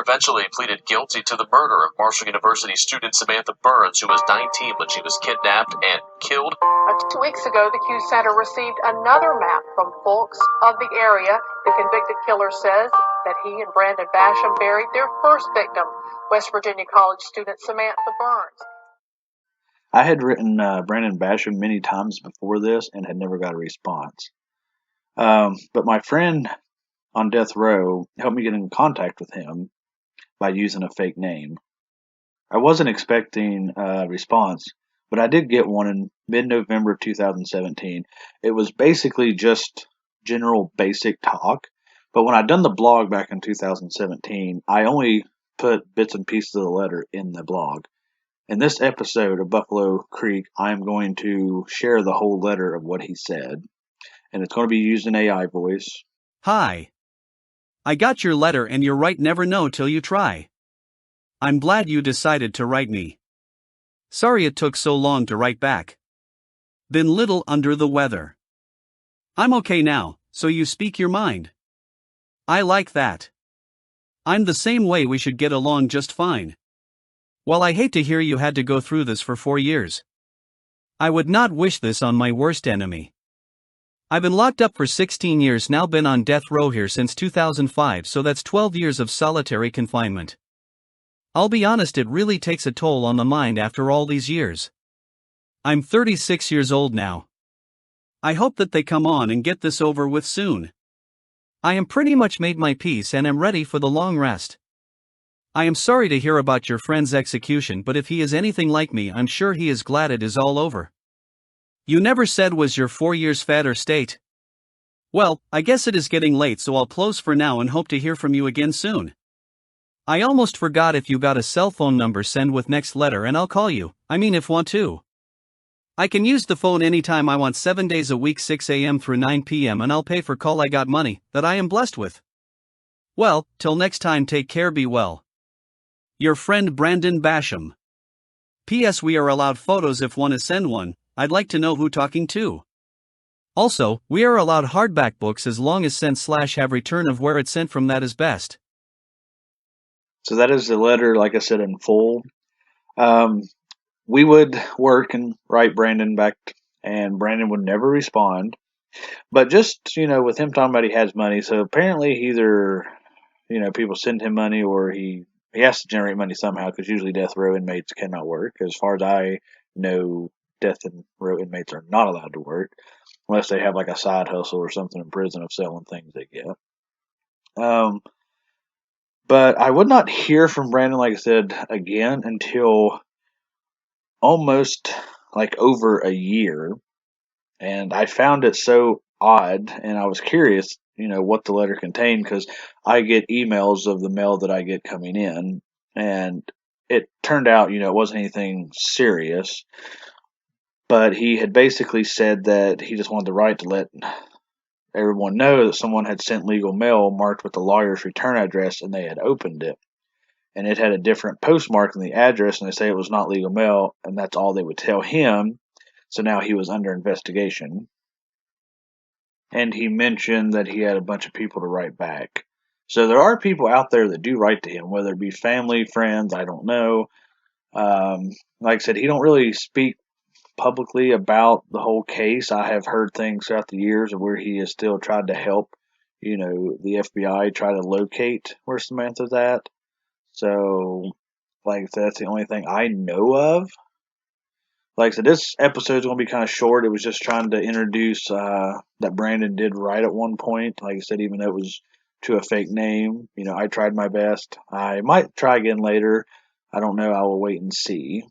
eventually pleaded guilty to the murder of Marshall University student Samantha Burns, who was 19 when she was kidnapped and killed. 2 weeks ago, the Q Center received another map from folks of the area. The convicted killer says that he and Brandon Basham buried their first victim, West Virginia College student Samantha Burns. I had written Brandon Basham many times before this and had never got a response. But my friend on death row helped me get in contact with him by using a fake name. I wasn't expecting a response, but I did get one in mid-November of 2017. It was basically just general basic talk, but when I'd done the blog back in 2017, I only put bits and pieces of the letter in the blog. In this episode of Buffalo Creek, I am going to share the whole letter of what he said, and it's going to be used in AI voice. Hi. I got your letter and you're right, never know till you try. I'm glad you decided to write me. Sorry it took so long to write back. Been little under the weather. I'm okay now, so you speak your mind. I like that. I'm the same way, we should get along just fine. Well, I hate to hear you had to go through this for 4 years. I would not wish this on my worst enemy. I've been locked up for 16 years now, been on death row here since 2005, so that's 12 years of solitary confinement. I'll be honest, it really takes a toll on the mind after all these years. I'm 36 years old now. I hope that they come on and get this over with soon. I am pretty much made my peace and am ready for the long rest. I am sorry to hear about your friend's execution, but if he is anything like me, I'm sure he is glad it is all over. You never said was your 4 years fed or state? Well, I guess it is getting late, so I'll close for now and hope to hear from you again soon. I almost forgot, if you got a cell phone number, send with next letter and I'll call you, if want to. I can use the phone anytime I want, 7 days a week, 6 a.m. through 9 p.m. and I'll pay for call. I got money that I am blessed with. Well, till next time, take care, be well. Your friend Brandon Basham. P.S. We are allowed photos if one is send one. I'd like to know who talking to. Also, we are allowed hardback books as long as sent/have return of where it's sent from, that is best. So that is the letter, like I said, in full. We would work and write Brandon back, and Brandon would never respond. But just, with him talking about he has money, so apparently either, people send him money or he has to generate money somehow, because usually death row inmates cannot work. As far as I know, death row inmates are not allowed to work unless they have like a side hustle or something in prison of selling things they get. But I would not hear from Brandon, like I said, again until almost like over a year. And I found it so odd, and I was curious, what the letter contained, because I get emails of the mail that I get coming in, and it turned out, it wasn't anything serious, but he had basically said that he just wanted the right to let everyone know that someone had sent legal mail marked with the lawyer's return address, and they had opened it. And it had a different postmark in the address, and they say it was not legal mail, and that's all they would tell him. So now he was under investigation. And he mentioned that he had a bunch of people to write back. So there are people out there that do write to him, whether it be family, friends, I don't know. Like I said, he don't really speak publicly about the whole case. I have heard things throughout the years of where he has still tried to help, the FBI try to locate where Samantha's at. So, like I said, that's the only thing I know of. Like I said, this episode is going to be kind of short. It was just trying to introduce that Brandon did write at one point. Like I said, even though it was to a fake name, I tried my best. I might try again later. I don't know. I will wait and see.